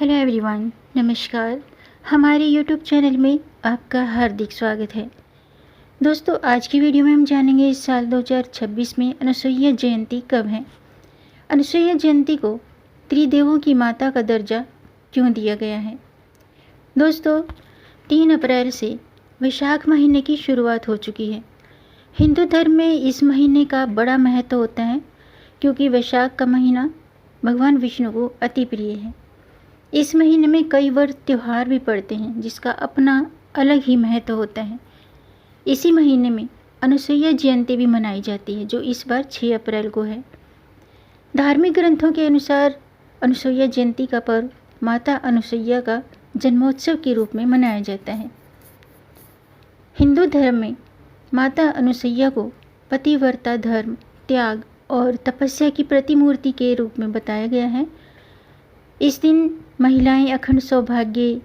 Hello everyone, नमस्कार। हमारे YouTube channel में आपका हार्दिक स्वागत है। दोस्तों, आज की वीडियो में हम जानेंगे इस साल 2026 में अनुसुईया जयंती कब है। अनुसुईया जयंती को त्रिदेवों की माता का दर्जा क्यों दिया गया है। दोस्तों, 3 अप्रैल से वैशाख महीने की शुरुआत हो चुकी है। हिंदू धर्म में इस महीने का बड़ा महत्व होता है क्योंकि वैशाख का महीना भगवान विष्णु को अति प्रिय है। इस महीने में कई व्रत त्यौहार भी पड़ते हैं जिसका अपना अलग ही महत्व होता है। इसी महीने में अनुसुईया जयंती भी मनाई जाती है जो इस बार 6 अप्रैल को है। धार्मिक ग्रंथों के अनुसार अनुसुईया जयंती का पर्व माता अनुसुईया का जन्मोत्सव के रूप में मनाया जाता है। हिंदू धर्म में माता अनुसुईया को पतिव्रता धर्म, त्याग और तपस्या की प्रतिमूर्ति के रूप में बताया गया है। इस दिन महिलाएं अखंड सौभाग्य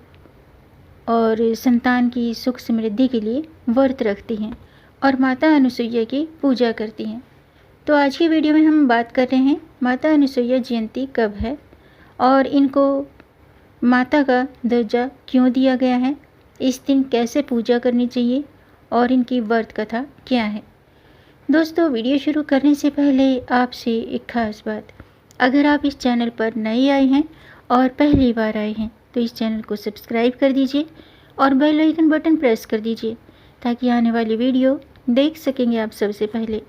और संतान की सुख समृद्धि के लिए व्रत रखती हैं और माता अनुसुईया की पूजा करती हैं। तो आज की वीडियो में हम बात कर रहे हैं माता अनुसुईया जयंती कब है और इनको माता का दर्जा क्यों दिया गया है, इस दिन कैसे पूजा करनी चाहिए और इनकी व्रत कथा क्या है। दोस्तों, वीडियो शुरू करने से पहले आपसे एक खास बात, अगर आप इस चैनल पर नए आए हैं और पहली बार आए हैं तो इस चैनल को सब्सक्राइब कर दीजिए और बेल आइकन बटन प्रेस कर दीजिए ताकि आने वाली वीडियो देख सकेंगे आप सबसे पहले।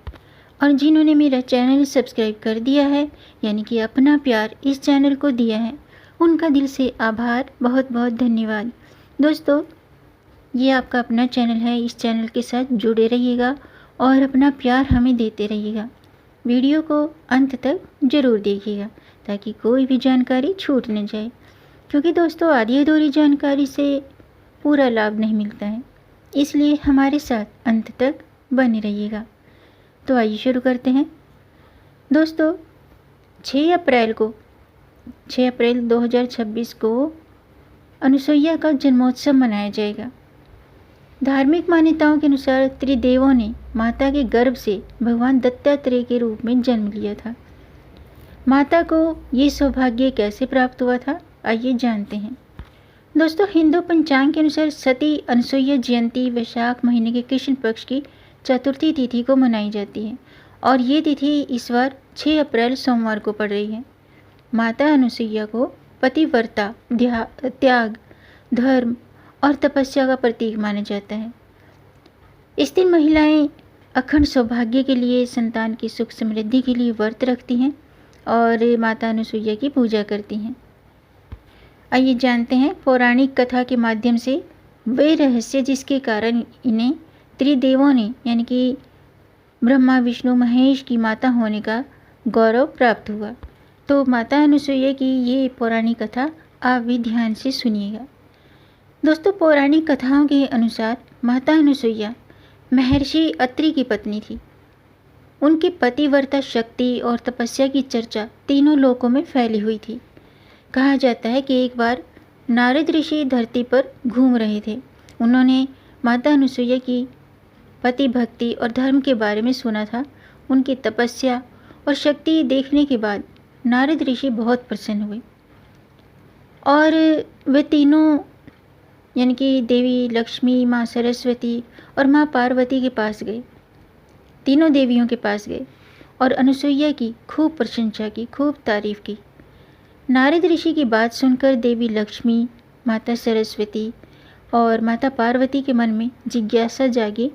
और जिन्होंने मेरा चैनल सब्सक्राइब कर दिया है यानी कि अपना प्यार इस चैनल को दिया है, उनका दिल से आभार, बहुत बहुत धन्यवाद। दोस्तों, ये आपका अपना चैनल है, इस चैनल के साथ जुड़े रहिएगा और अपना प्यार हमें देते रहिएगा। वीडियो को अंत तक ज़रूर देखिएगा ताकि कोई भी जानकारी छूट न जाए, क्योंकि दोस्तों आधी अधूरी जानकारी से पूरा लाभ नहीं मिलता है, इसलिए हमारे साथ अंत तक बने रहिएगा। तो आइए शुरू करते हैं। दोस्तों, 6 अप्रैल 2026 को अनुसुईया का जन्मोत्सव मनाया जाएगा। धार्मिक मान्यताओं के अनुसार त्रिदेवों ने माता के गर्भ से भगवान दत्तात्रेय के रूप में जन्म लिया था। माता को ये सौभाग्य कैसे प्राप्त हुआ था, आइए जानते हैं। दोस्तों, हिंदू पंचांग के अनुसार सती अनुसुईया जयंती वैशाख महीने के कृष्ण पक्ष की चतुर्थी तिथि को मनाई जाती है और ये तिथि इस बार 6 अप्रैल सोमवार को पड़ रही है। माता अनुसुईया को पतिव्रता, त्याग, धर्म और तपस्या का प्रतीक माना जाता है। इस दिन महिलाएं अखंड सौभाग्य के लिए, संतान की सुख समृद्धि के लिए व्रत रखती हैं और माता अनुसुईया की पूजा करती हैं। आइए जानते हैं पौराणिक कथा के माध्यम से वे रहस्य जिसके कारण इन्हें त्रिदेवों ने यानी कि ब्रह्मा, विष्णु, महेश की माता होने का गौरव प्राप्त हुआ। तो माता अनुसुईया की ये पौराणिक कथा आप भी ध्यान से सुनिएगा। दोस्तों, पौराणिक कथाओं के अनुसार माता अनुसुईया महर्षि अत्रि की पत्नी थी। उनकी पतिव्रता शक्ति और तपस्या की चर्चा तीनों लोकों में फैली हुई थी। कहा जाता है कि एक बार नारद ऋषि धरती पर घूम रहे थे। उन्होंने माता अनुसुईया की पति भक्ति और धर्म के बारे में सुना था। उनकी तपस्या और शक्ति देखने के बाद नारद ऋषि बहुत प्रसन्न हुए और वे तीनों यानी कि देवी लक्ष्मी, माँ सरस्वती और माँ पार्वती के पास गए। तीनों देवियों के पास गए और अनुसुईया की खूब प्रशंसा की, खूब तारीफ की। नारद ऋषि की बात सुनकर देवी लक्ष्मी, माता सरस्वती और माता पार्वती के मन में जिज्ञासा जागी।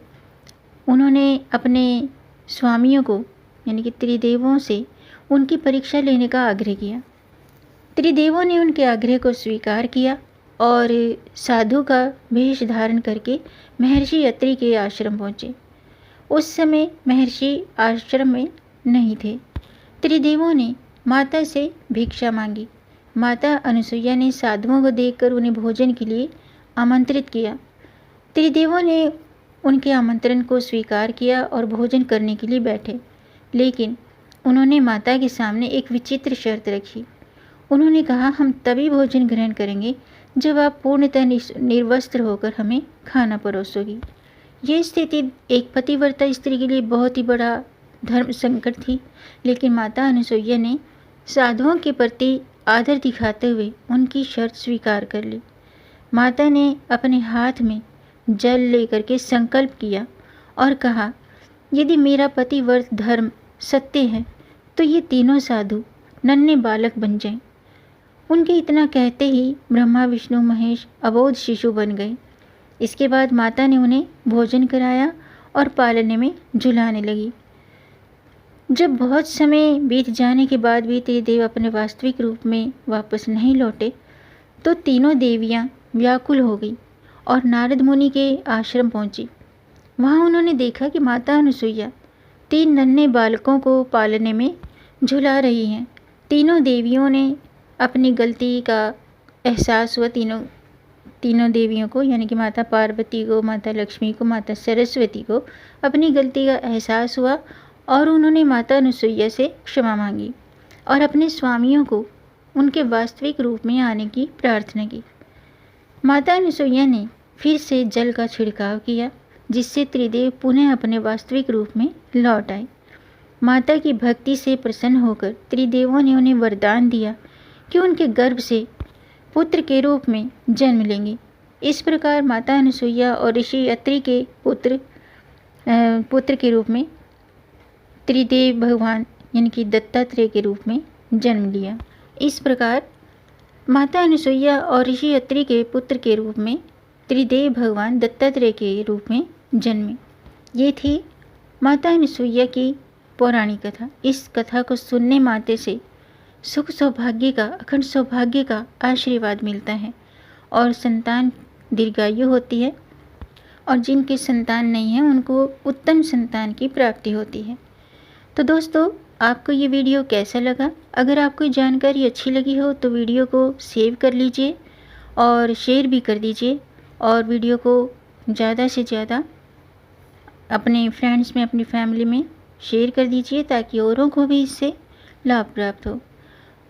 उन्होंने अपने स्वामियों को यानी कि त्रिदेवों से उनकी परीक्षा लेने का आग्रह किया। त्रिदेवों ने उनके आग्रह को स्वीकार किया और साधु का वेश धारण करके महर्षि अत्रि के आश्रम पहुँचे। उस समय महर्षि आश्रम में नहीं थे। त्रिदेवों ने माता से भिक्षा मांगी। माता अनुसुईया ने साधुओं को देखकर उन्हें भोजन के लिए आमंत्रित किया। त्रिदेवों ने उनके आमंत्रण को स्वीकार किया और भोजन करने के लिए बैठे, लेकिन उन्होंने माता के सामने एक विचित्र शर्त रखी। उन्होंने कहा, हम तभी भोजन ग्रहण करेंगे जब आप पूर्णतः निर्वस्त्र होकर हमें खाना परोसोगी। ये स्थिति एक पतिव्रता स्त्री के लिए बहुत ही बड़ा धर्म संकट थी, लेकिन माता अनुसुईया ने साधुओं के प्रति आदर दिखाते हुए उनकी शर्त स्वीकार कर ली। माता ने अपने हाथ में जल लेकर के संकल्प किया और कहा, यदि मेरा पतिव्रत धर्म सत्य है तो ये तीनों साधु नन्हे बालक बन जाएं। उनके इतना कहते ही ब्रह्मा विष्णु महेश अबोध शिशु बन गए। इसके बाद माता ने उन्हें भोजन कराया और पालने में झुलाने लगी। जब बहुत समय बीत जाने के बाद भी त्रिदेव अपने वास्तविक रूप में वापस नहीं लौटे तो तीनों देवियां व्याकुल हो गई और नारद मुनि के आश्रम पहुंची। वहां उन्होंने देखा कि माता अनुसुईया 3 नन्हे बालकों को पालने में झुला रही हैं। तीनों देवियों ने अपनी गलती का एहसास हुआ। तीनों देवियों को, यानी कि माता पार्वती को, माता लक्ष्मी को, माता सरस्वती को अपनी गलती का एहसास हुआ और उन्होंने माता अनुसुईया से क्षमा मांगी और अपने स्वामियों को उनके वास्तविक रूप में आने की प्रार्थना की। माता अनुसुईया ने फिर से जल का छिड़काव किया जिससे त्रिदेव पुनः अपने वास्तविक रूप में लौट आए। माता की भक्ति से प्रसन्न होकर त्रिदेवों ने उन्हें वरदान दिया कि उनके गर्भ से पुत्र के रूप में जन्म लेंगे। इस प्रकार माता अनुसुईया और ऋषि अत्रि के पुत्र के रूप में त्रिदेव भगवान यानी कि दत्तात्रेय के रूप में जन्म लिया। इस प्रकार माता अनुसुईया और ऋषि अत्रि के पुत्र के रूप में त्रिदेव भगवान दत्तात्रेय के रूप में जन्मे। ये थी माता अनुसुईया की पौराणिक कथा। इस कथा को सुनने मात्र से सुख सौभाग्य का, अखंड सौभाग्य का आशीर्वाद मिलता है और संतान दीर्घायु होती है और जिनके संतान नहीं है उनको उत्तम संतान की प्राप्ति होती है। तो दोस्तों, आपको ये वीडियो कैसा लगा? अगर आपको जानकारी अच्छी लगी हो तो वीडियो को सेव कर लीजिए और शेयर भी कर दीजिए और वीडियो को ज़्यादा से ज़्यादा अपने फ्रेंड्स में, अपनी फैमिली में शेयर कर दीजिए ताकि औरों को भी इससे लाभ प्राप्त हो।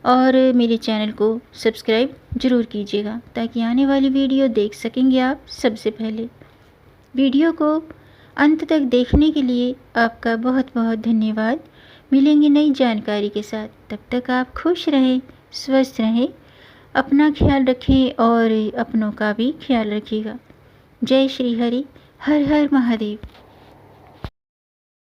और मेरे चैनल को सब्सक्राइब ज़रूर कीजिएगा ताकि आने वाली वीडियो देख सकेंगे आप सबसे पहले। वीडियो को अंत तक देखने के लिए आपका बहुत बहुत धन्यवाद। मिलेंगे नई जानकारी के साथ। तब तक आप खुश रहें, स्वस्थ रहें, अपना ख्याल रखें और अपनों का भी ख्याल रखिएगा। जय श्री हरि, हर हर महादेव।